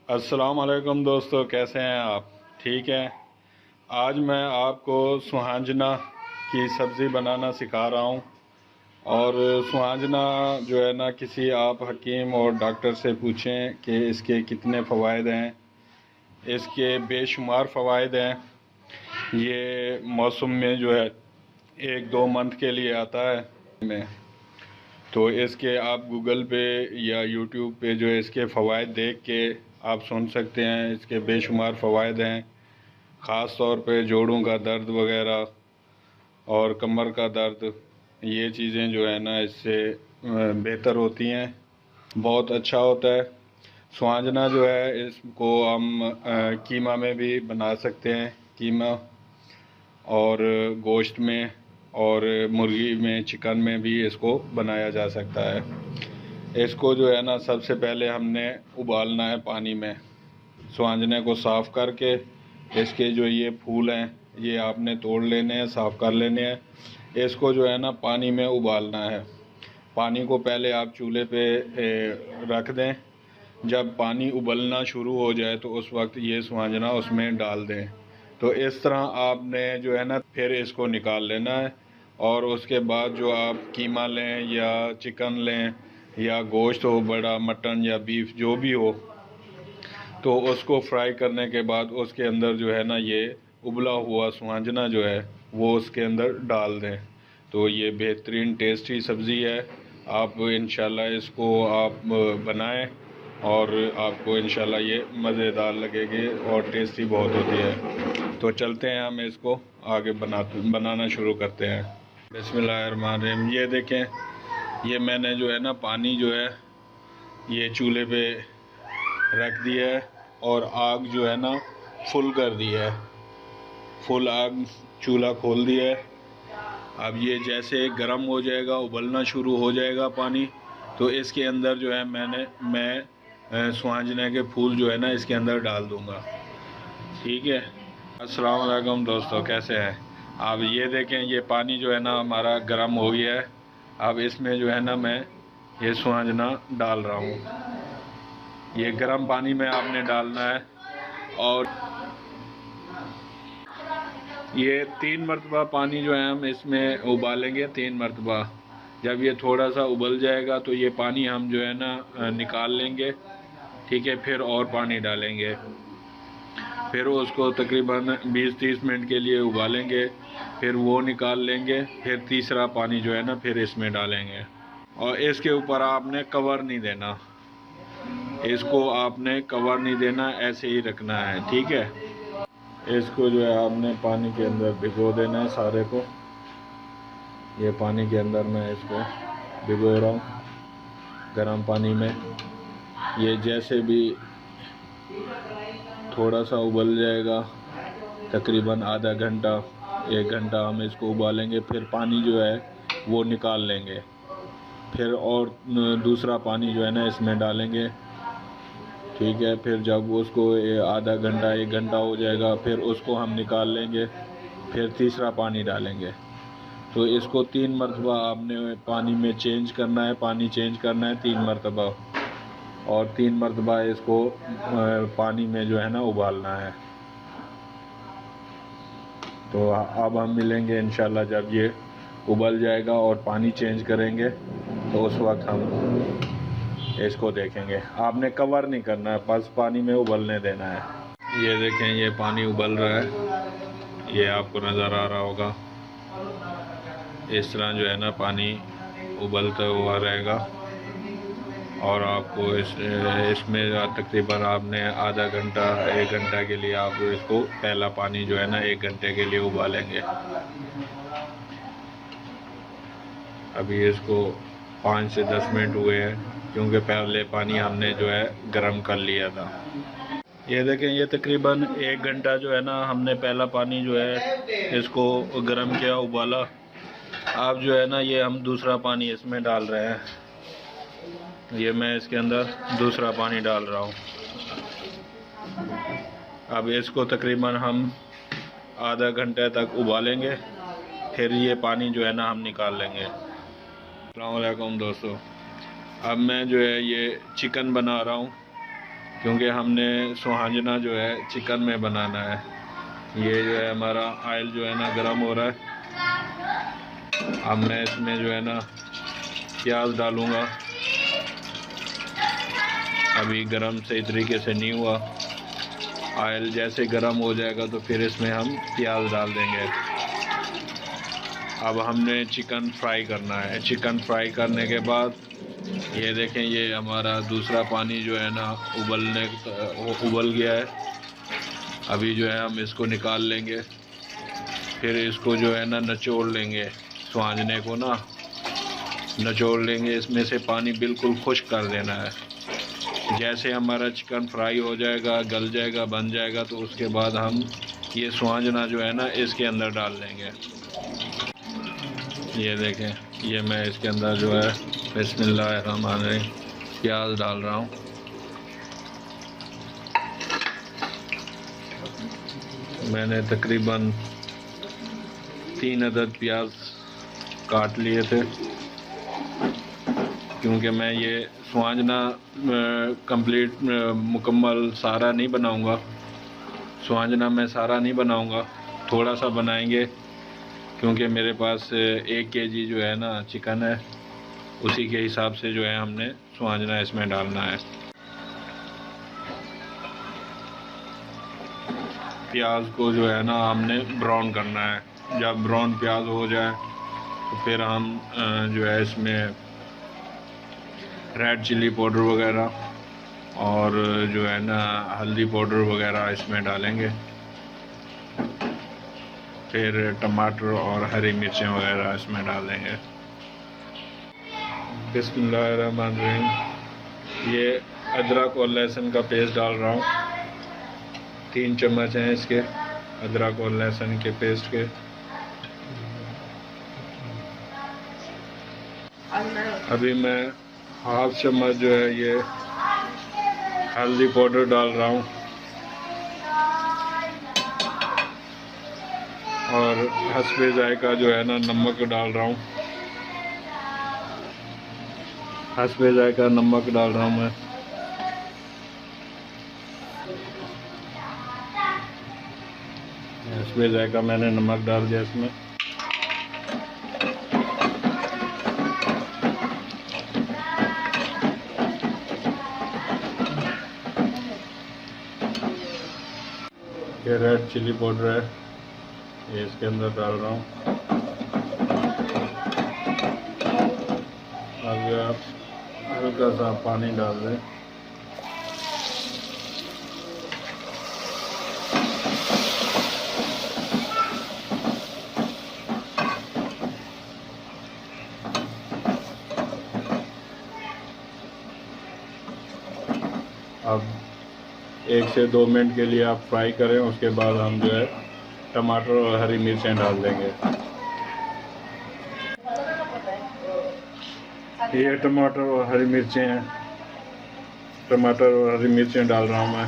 अस्सलाम वालेकुम दोस्तों, कैसे हैं आप? ठीक है। आज मैं आपको सुहांजना की सब्ज़ी बनाना सिखा रहा हूँ। और सुहांजना जो है ना, किसी आप हकीम और डॉक्टर से पूछें कि इसके कितने फ़वाइद हैं। इसके बेशुमार फ़वाइद हैं। ये मौसम में जो है 1-2 मंथ के लिए आता है में। तो इसके आप गूगल पे या यूट्यूब पे जो है इसके फ़वाइद देख के आप सुन सकते हैं। इसके बेशुमार फ़वाइद हैं। ख़ास तौर पे जोड़ों का दर्द वग़ैरह और कमर का दर्द, ये चीज़ें जो है ना इससे बेहतर होती हैं। बहुत अच्छा होता है। सुहांजना जो है इसको हम कीमा में भी बना सकते हैं। कीमा और गोश्त में और मुर्गी में, चिकन में भी इसको बनाया जा सकता है। इसको जो है ना सबसे पहले हमने उबालना है पानी में। सुहांजने को साफ़ करके इसके जो ये फूल हैं ये आपने तोड़ लेने हैं, साफ़ कर लेने हैं। इसको जो है ना पानी में उबालना है। पानी को पहले आप चूल्हे पे रख दें। जब पानी उबलना शुरू हो जाए तो उस वक्त ये सुहांजना उसमें डाल दें। तो इस तरह आपने जो है ना फिर इसको निकाल लेना है। और उसके बाद जो आप कीमा लें या चिकन लें या गोश्त हो, बड़ा मटन या बीफ जो भी हो, तो उसको फ्राई करने के बाद उसके अंदर जो है ना ये उबला हुआ सुहांजना जो है वो उसके अंदर डाल दें। तो ये बेहतरीन टेस्टी सब्ज़ी है। आप इंशाल्लाह इसको आप बनाएं और आपको इंशाल्लाह ये मज़ेदार लगेगी और टेस्टी बहुत होती है। तो चलते हैं, हम इसको आगे बनाना शुरू करते हैं। बिस्मिल्लाहिर्रहमानिर्रहीम। ये देखें, ये मैंने जो है ना पानी जो है ये चूल्हे पे रख दिया है और आग जो है ना फुल कर दी है। फुल आग चूल्हा खोल दिया है। अब ये जैसे गर्म हो जाएगा, उबलना शुरू हो जाएगा पानी, तो इसके अंदर जो है मैं सुहांजने के फूल जो है ना इसके अंदर डाल दूँगा। ठीक है। अस्सलाम वालेकुम दोस्तों, कैसे हैं आप? ये देखें, ये पानी जो है ना हमारा गर्म हो गया है। अब इसमें जो है ना मैं ये सुहांजना डाल रहा हूँ। ये गर्म पानी में आपने डालना है और ये 3 मरतबा पानी जो है हम इसमें उबालेंगे, 3 मरतबा। जब ये थोड़ा सा उबल जाएगा तो ये पानी हम जो है ना निकाल लेंगे। ठीक है। फिर और पानी डालेंगे। फिर उसको तकरीबन 20-30 मिनट के लिए उबालेंगे। फिर वो निकाल लेंगे। फिर तीसरा पानी जो है ना फिर इसमें डालेंगे। और इसके ऊपर आपने कवर नहीं देना। इसको आपने कवर नहीं देना, ऐसे ही रखना है। ठीक है। इसको जो है आपने पानी के अंदर भिगो देना है सारे को। ये पानी के अंदर मैं इसको भिगो रहा हूँ गर्म पानी में। ये जैसे भी थोड़ा सा उबल जाएगा, तकरीबन आधा घंटा 1 घंटा हम इसको उबालेंगे। फिर पानी जो है वो निकाल लेंगे। फिर और दूसरा पानी जो है ना इसमें डालेंगे। ठीक है। फिर जब उसको आधा घंटा 1 घंटा हो जाएगा फिर उसको हम निकाल लेंगे। फिर तीसरा पानी डालेंगे। तो इसको 3 मरतबा आपने पानी में चेंज करना है। पानी चेंज करना है 3 मरतबा। और 3 मरतबा इसको पानी में जो है ना उबालना है। तो अब हम मिलेंगे इंशाल्लाह जब ये उबल जाएगा और पानी चेंज करेंगे तो उस वक्त हम इसको देखेंगे। आपने कवर नहीं करना है, बस पानी में उबलने देना है। ये देखें, ये पानी उबल रहा है, ये आपको नज़र आ रहा होगा। इस तरह जो है ना पानी उबलता हुआ रहेगा। और आपको इसमें तकरीबन आपने आधा घंटा 1 घंटा के लिए आप इसको पहला पानी जो है ना 1 घंटे के लिए उबालेंगे। अभी इसको 5 से 10 मिनट हुए हैं क्योंकि पहले पानी हमने जो है गर्म कर लिया था। ये देखें, ये तकरीबन 1 घंटा जो है ना हमने पहला पानी जो है इसको गर्म किया, उबाला। अब जो है ना ये हम दूसरा पानी इसमें डाल रहे हैं। ये मैं इसके अंदर दूसरा पानी डाल रहा हूँ। अब इसको तकरीबन हम आधा घंटे तक उबालेंगे। फिर ये पानी जो है ना हम निकाल लेंगे। अस्सलाम वालेकुम दोस्तों, अब मैं जो है ये चिकन बना रहा हूँ। क्योंकि हमने सुहांजना जो है चिकन में बनाना है। ये जो है हमारा ऑयल जो है ना गर्म हो रहा है। अब मैं इसमें जो है ना प्याज डालूँगा। अभी गरम सही तरीके से नहीं हुआ। ऑयल जैसे गरम हो जाएगा तो फिर इसमें हम प्याज डाल देंगे। अब हमने चिकन फ्राई करना है। चिकन फ्राई करने के बाद ये देखें, ये हमारा दूसरा पानी जो है ना उबल गया है। अभी जो है हम इसको निकाल लेंगे। फिर इसको जो है ना निचोड़ लेंगे। सुहांजने को ना निचोड़ लेंगे। इसमें से पानी बिल्कुल खुश्क कर देना है। जैसे हमारा चिकन फ्राई हो जाएगा, गल जाएगा, बन जाएगा, तो उसके बाद हम ये सुहांजना जो है ना इसके अंदर डाल देंगे। ये देखें, ये मैं इसके अंदर जो है बिस्मिल्लाहिर्रहमानिर्रहीम प्याज डाल रहा हूँ। मैंने तकरीबन 3 अदद प्याज काट लिए थे, क्योंकि मैं ये सुहांजना कंप्लीट मुकम्मल सारा नहीं बनाऊंगा। सुहांजना मैं सारा नहीं बनाऊंगा, थोड़ा सा बनाएंगे, क्योंकि मेरे पास 1 केजी जो है ना चिकन है। उसी के हिसाब से जो है हमने सुहांजना इसमें डालना है। प्याज को जो है ना हमने ब्राउन करना है। जब ब्राउन प्याज हो जाए तो फिर हम जो है इसमें रेड चिली पाउडर वगैरह और जो है ना हल्दी पाउडर वगैरह इसमें डालेंगे। फिर टमाटर और हरी मिर्चें वगैरह इसमें डाल देंगे। बिस्मिल्लाहिर्रहमानिर्रहीम। ये अदरक और लहसुन का पेस्ट डाल रहा हूँ। 3 चम्मच हैं इसके अदरक और लहसुन के पेस्ट के। अभी मैं हाफ चम्मच जो है ये हल्दी पाउडर डाल रहा हूँ और हस्बे जायका जो है ना नमक डाल रहा हूँ। हस्बे जायका नमक डाल रहा हूँ मैं। हस्बे जायका मैंने नमक डाल दिया इसमें। ये रेड चिली पाउडर है, ये इसके अंदर डाल रहा हूँ। अब आप हल्का सा पानी डाल दें। अब 1 से 2 मिनट के लिए आप फ्राई करें। उसके बाद हम जो है टमाटर और हरी मिर्चें डाल देंगे। ये टमाटर और हरी मिर्चें हैं। टमाटर और हरी मिर्चें डाल रहा हूँ मैं।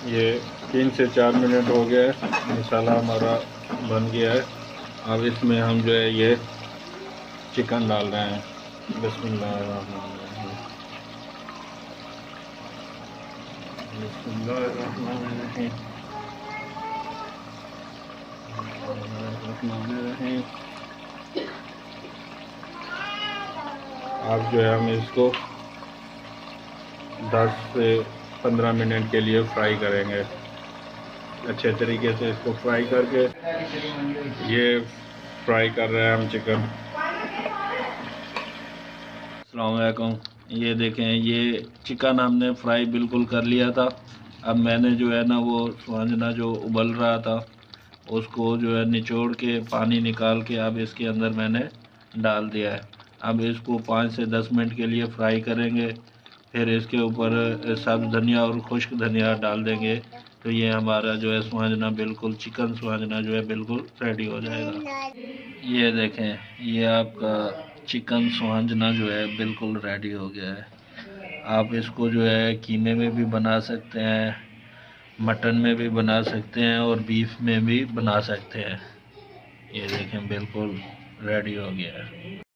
ये 3 से 4 मिनट हो गए। मसाला हमारा बन गया है। अब इसमें हम जो है ये चिकन डाल रहे हैं। बिस्मिल्लाहिर्रहमानिर्रहीम। बिस्मिल्लाहिर्रहमानिर्रहीम। अब जो है हम इसको 10 से 15 मिनट के लिए फ्राई करेंगे। अच्छे तरीके से इसको फ्राई करके ये फ्राई कर रहे हैं हम चिकन। अस्सलाम वालेकुम। ये देखें, ये चिकन हमने फ्राई बिल्कुल कर लिया था। अब मैंने जो है ना वो सुहांजना जो उबल रहा था उसको जो है निचोड़ के पानी निकाल के अब इसके अंदर मैंने डाल दिया है। अब इसको 5 से 10 मिनट के लिए फ्राई करेंगे। फिर इसके ऊपर सब्ज़ धनिया और खुश्क धनिया डाल देंगे, तो ये हमारा जो है सुहांजना बिल्कुल चिकन सुहांजना जो है बिल्कुल रेडी हो जाएगा। ये देखें, ये आपका चिकन सुहांजना जो है बिल्कुल रेडी हो गया है। आप इसको जो है कीमे में भी बना सकते हैं मटन में भी बना सकते हैं और बीफ में भी बना सकते हैं। ये देखें बिल्कुल रेडी हो गया है।